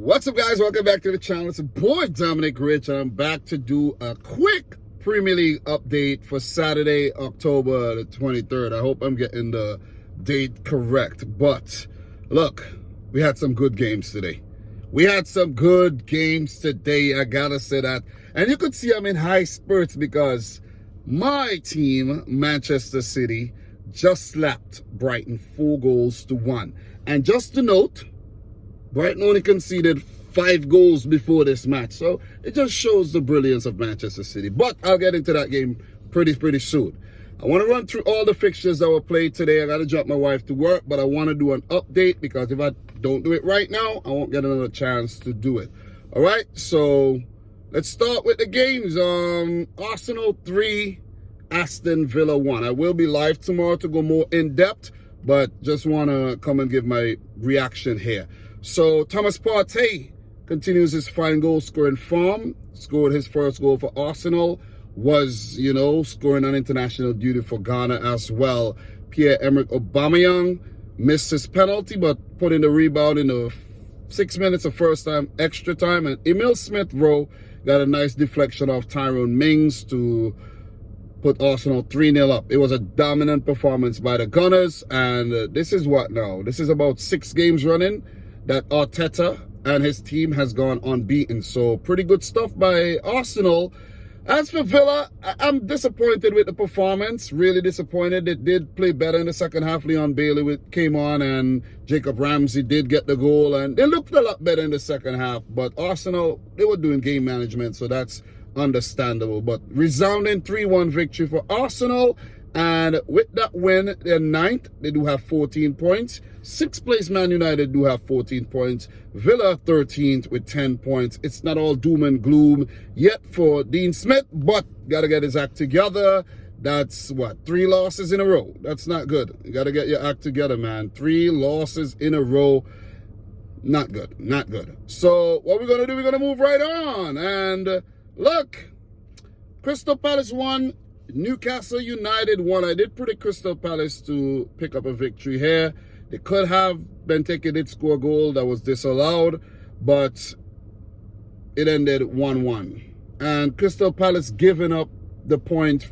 What's up, guys? Welcome back to the channel. It's a boy, Dominic Rich, and I'm back to do a quick Premier League update for Saturday, October the 23rd. I hope I'm getting the date correct. But look, we had some good games today. I gotta say that. And you could see I'm in high spirits because my team, Manchester City, just slapped Brighton 4-1. And just to note, Brighton only conceded 5 goals before this match. So it just shows the brilliance of Manchester City. But I'll get into that game pretty soon. I want to run through all the fixtures that were played today. I got to drop my wife to work, but I want to do an update because if I don't do it right now, I won't get another chance to do it. All right, so let's start with the games. Arsenal 3, Aston Villa 1. I will be live tomorrow to go more in depth, but just want to come and give my reaction here. So Thomas Partey continues his fine goal scoring form, scored his first goal for Arsenal, was, scoring on international duty for Ghana as well. Pierre-Emerick Aubameyang missed his penalty, but put in the rebound in the 6 minutes of first time extra time. And Emil Smith-Rowe got a nice deflection off Tyrone Mings to put Arsenal 3-0 up. It was a dominant performance by the Gunners. And this is what now? This is about 6 games running that Arteta and his team has gone unbeaten. So pretty good stuff by Arsenal. As for Villa, I'm disappointed with the performance. Really disappointed. They did play better in the second half. Leon Bailey came on and Jacob Ramsey did get the goal. And they looked a lot better in the second half. But Arsenal, they were doing game management. So that's understandable. But resounding 3-1 victory for Arsenal. And with that win, they're 9th. They do have 14 points. 6th place Man United do have 14 points. Villa 13th with 10 points. It's not all doom and gloom yet for Dean Smith, but got to get his act together. That's what, 3 losses in a row. That's not good. You got to get your act together, man. 3 losses in a row. Not good. Not good. So what we're going to do, we're going to move right on. And look, Crystal Palace won. Newcastle United won. I did predict Crystal Palace to pick up a victory here. They could have. Benteke did score a goal that was disallowed, but it ended 1-1. And Crystal Palace giving up the point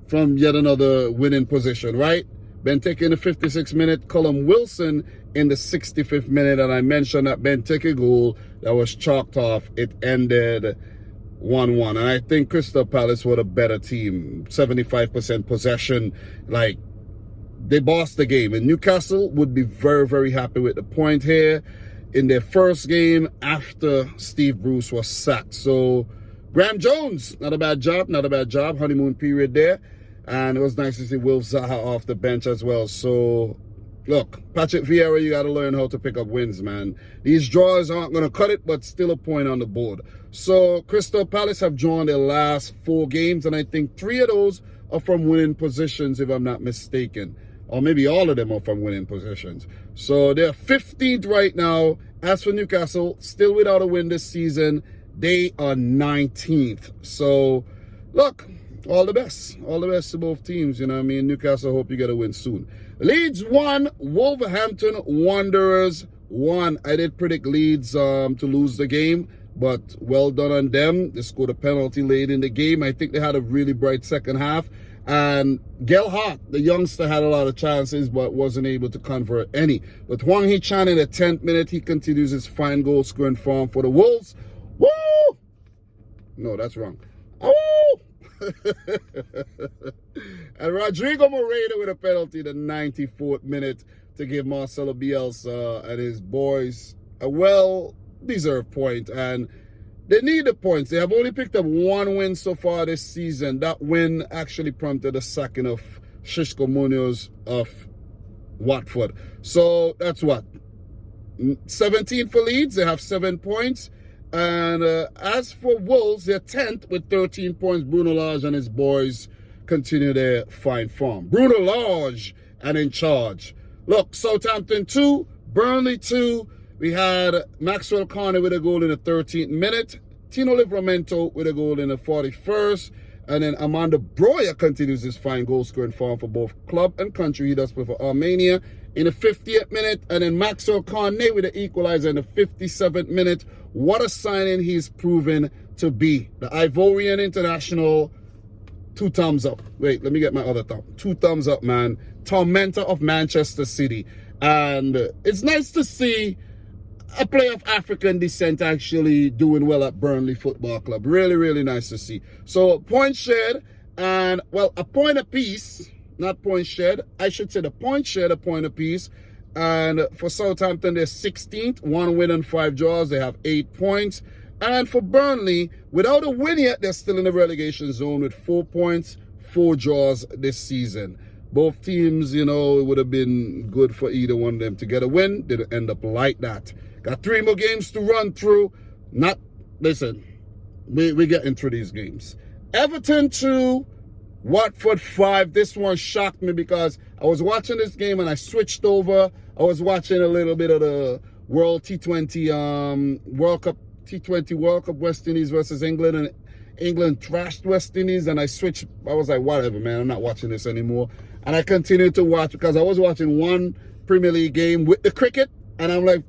from yet another winning position, right? Benteke in the 56th minute, Callum Wilson in the 65th minute, and I mentioned that Benteke goal that was chalked off. It ended 1-1. And I think Crystal Palace were a better team. 75% possession. Like, they bossed the game. And Newcastle would be very happy with the point here in their first game after Steve Bruce was sacked. So, Graham Jones, not a bad job. Honeymoon period there. And it was nice to see Wilf Zaha off the bench as well. So, look, Patrick Vieira, you got to learn how to pick up wins, man. These draws aren't going to cut it, but still a point on the board. So, Crystal Palace have drawn their last 4 games, and I think 3 of those are from winning positions, if I'm not mistaken. Or maybe all of them are from winning positions. So, they're 15th right now. As for Newcastle, still without a win this season, they are 19th. So, look, all the best. All the best to both teams, you know what I mean? Newcastle, hope you get a win soon. Leeds 1, Wolverhampton Wanderers 1. I did predict Leeds to lose the game, but well done on them. They scored a penalty late in the game. I think they had a really bright second half. And Gelhardt, the youngster, had a lot of chances, but wasn't able to convert any. But Hwang Hee-chan in the 10th minute, he continues his fine goal scoring form for the Wolves. Woo! No, that's wrong. Oh! And Rodrigo Moreira with a penalty in the 94th minute to give Marcelo Bielsa and his boys a well-deserved point. And they need the points. They have only picked up 1 win so far this season. That win actually prompted the sacking of Xisco Munoz of Watford. So that's what? 17 for Leeds. They have 7 points. And as for Wolves, they're 10th with 13 points. Bruno Lage and his boys continue their fine form. Bruno Lage and in charge. Look, Southampton 2, Burnley 2. We had Maxwell Carney with a goal in the 13th minute. Tino Livramento with a goal in the 41st. And then Amanda Broja continues his fine goal scoring form for both club and country. He does play for Armenia in the 50th minute, and then Maxwell Cornet with the equalizer in the 57th minute. What a signing he's proven to be. The Ivorian international, 2 thumbs up. Wait, let me get my other thumb. 2 thumbs up, man. Tormentor of Manchester City. And it's nice to see a player of African descent actually doing well at Burnley Football Club. Really, really nice to see. So, point shared, and, well, a point apiece. Not point shared. I should say the point shared, a point apiece. And for Southampton, they're 16th. 1 win and 5 draws. They have 8 points. And for Burnley, without a win yet, they're still in the relegation zone with 4 points, 4 draws this season. Both teams, you know, it would have been good for either one of them to get a win. Didn't end up like that. Got 3 more games to run through. Listen, we're getting through these games. Everton 2, Watford 5. This one shocked me because I was watching this game and I switched over. I was watching a little bit of the World T20 World Cup West Indies versus England, and England trashed West Indies, and I switched. I was like, whatever, man, I'm not watching this anymore. And I continued to watch because I was watching one Premier League game with the cricket, and I'm like,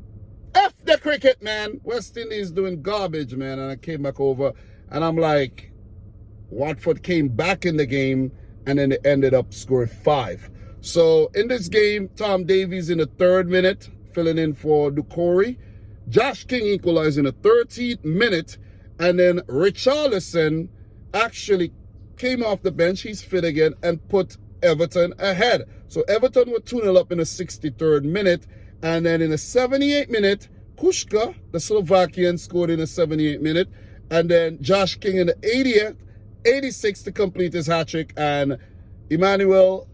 F the cricket, man. West Indies doing garbage, man. And I came back over, and I'm like, Watford came back in the game, and then they ended up scoring 5. So in this game, Tom Davies in the 3rd minute, filling in for Ducory. Josh King equalized in the 13th minute, and then Richarlison actually came off the bench. He's fit again and put Everton ahead. So Everton were 2-0 up in the 63rd minute, and then in the 78th minute, Kuška, the Slovakian, scored in the 78th minute, and then Josh King in the 80th, 86th to complete his hat-trick, and Emmanuel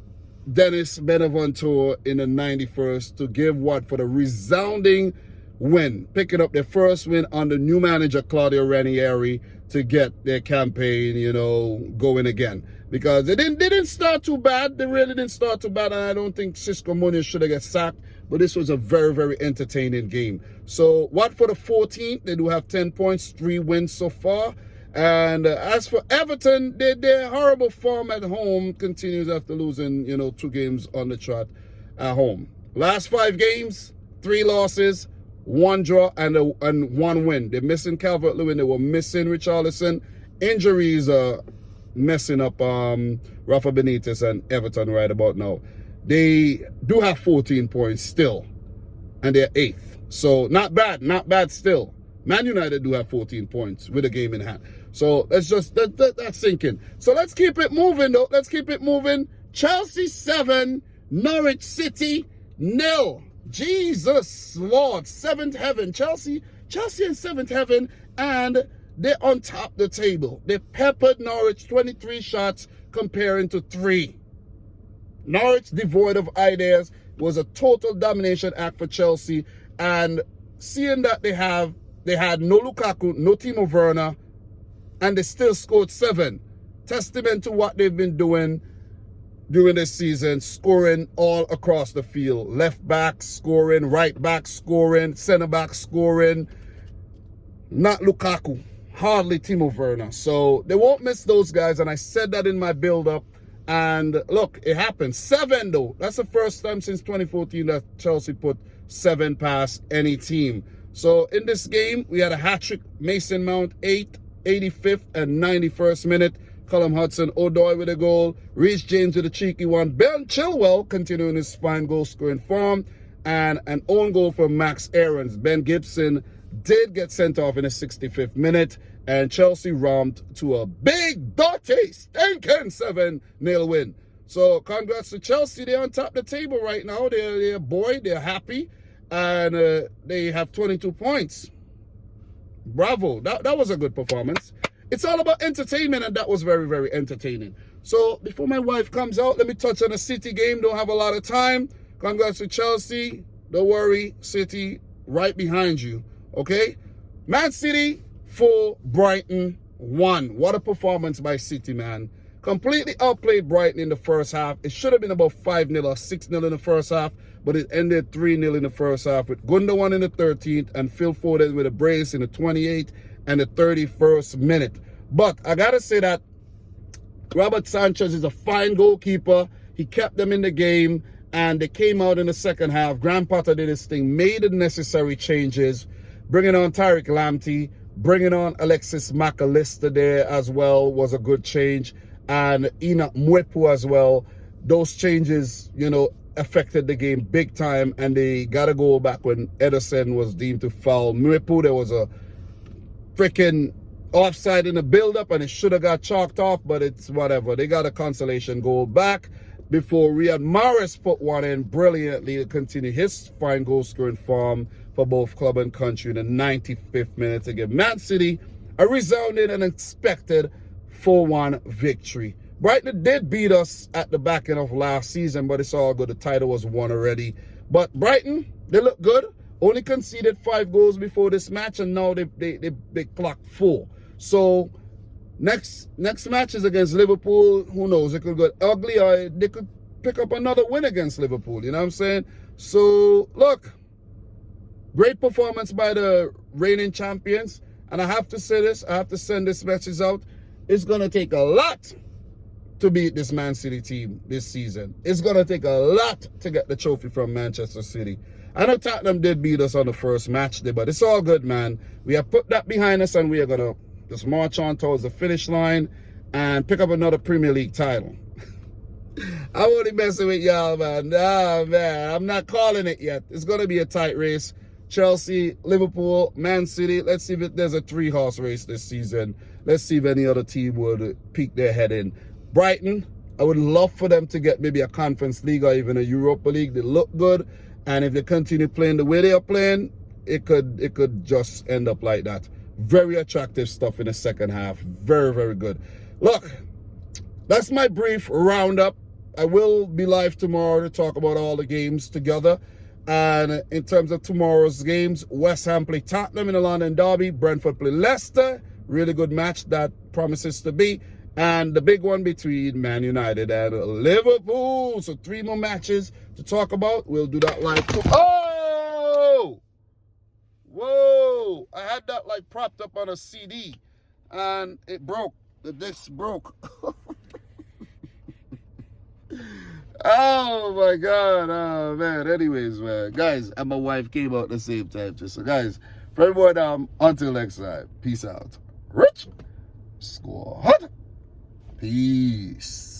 Dennis Benaventure in the 91st to give Watford a resounding win, picking up their first win under new manager Claudio Ranieri to get their campaign, you know, going again. Because they didn't start too bad. They really didn't start too bad, and I don't think Cisco Munoz should have got sacked. But this was a very, very entertaining game. So Watford are 14th. They do have 10 points, 3 wins so far. And as for Everton, their horrible form at home continues after losing, you know, 2 games on the trot at home. Last 5 games, 3 losses, 1 draw, and 1 win. They're missing Calvert-Lewin. They were missing Richarlison. Injuries are messing up Rafa Benitez and Everton right about now. They do have 14 points still, and they're 8th. So not bad still. Man United do have 14 points with a game in hand. So let's just, that's sinking. So let's keep it moving though. Let's keep it moving. Chelsea 7, Norwich City 0. Jesus Lord, 7th heaven. Chelsea in 7th heaven, and they're on top of the table. They peppered Norwich 23 shots comparing to 3. Norwich, devoid of ideas, was a total domination act for Chelsea. And seeing that they had no Lukaku, no Timo Werner, and they still scored 7. Testament to what they've been doing during this season, scoring all across the field. Left back scoring, right back scoring, center back scoring. Not Lukaku, hardly Timo Werner. So they won't miss those guys, and I said that in my build-up. And look, it happened. 7 though. That's the first time since 2014 that Chelsea put 7 past any team. So in this game, we had a hat-trick. Mason Mount, 8th, 85th, and 91st minute. Callum Hudson-Odoi with a goal. Reece James with a cheeky one. Ben Chilwell continuing his fine goal-scoring form. And an own goal from Max Aarons. Ben Gibson did get sent off in the 65th minute. And Chelsea romped to a big, dirty, stinking 7-0 win. So congrats to Chelsea. They're on top of the table right now. They're happy. And they have 22 points. Bravo. That was a good performance. It's all about entertainment, and that was very, very entertaining. So before my wife comes out, let me touch on the City game. Don't have a lot of time. Congrats to Chelsea. Don't worry, City right behind you. Okay? Man City 4, Brighton 1. What a performance by City, man. Completely outplayed Brighton in the first half. It should have been about 5-0 or 6-0 in the first half, but it ended 3-0 in the first half with Gundogan in the 13th and Phil Foden with a brace in the 28th and the 31st minute. But I got to say that Robert Sanchez is a fine goalkeeper. He kept them in the game, And they came out in the second half. Graham Potter did his thing, made the necessary changes, bringing on Tariq Lamptey, bringing on Alexis McAllister there as well was a good change. And Enoch Mwepu as well. Those changes, you know, affected the game big time. And they got to go back when Ederson was deemed to foul Mwepu. There was a freaking offside in the build-up and it should have got chalked off, but it's whatever. They got a consolation goal back before Riyad Mahrez put one in brilliantly to continue his fine goal-scoring form for both club and country in the 95th minute to give Man City a resounding and expected 4-1 victory. Brighton did beat us at the back end of last season, but it's all good. The title was won already. But Brighton, they look good. Only conceded 5 goals before this match, and now they clocked 4. So next match is against Liverpool. Who knows? It could go ugly, or they could pick up another win against Liverpool. You know what I'm saying? So look, great performance by the reigning champions. And I have to say this, I have to send this message out. It's gonna take a lot to beat this Man City team this season. It's gonna take a lot to get the trophy from Manchester City. I know Tottenham did beat us on the first match day, but it's all good, man. We have put that behind us and we are gonna just march on towards the finish line and pick up another Premier League title. I'm only messing with y'all, man. Nah, man, I'm not calling it yet. It's going to be a tight race. Chelsea, Liverpool, Man City. Let's see if there's a 3-horse race this season. Let's see if any other team would peek their head in. Brighton, I would love for them to get maybe a Conference League or even a Europa League. They look good. And if they continue playing the way they are playing, it could just end up like that. Very attractive stuff in the second half. Very, very good. Look, that's my brief roundup. I will be live tomorrow to talk about all the games together. And in terms of tomorrow's games, West Ham play Tottenham in the London Derby. Brentford play Leicester. Really good match that promises to be. And the big one between Man United and Liverpool. So 3 more matches to talk about. We'll do that live. Oh! Whoa! I had that like propped up on a CD. And it broke. The disc broke. Oh my God. Oh man. Anyways, man. Guys, and my wife came out at the same time too. So guys, for everyone, until next time. Peace out. Rich Squad. Peace.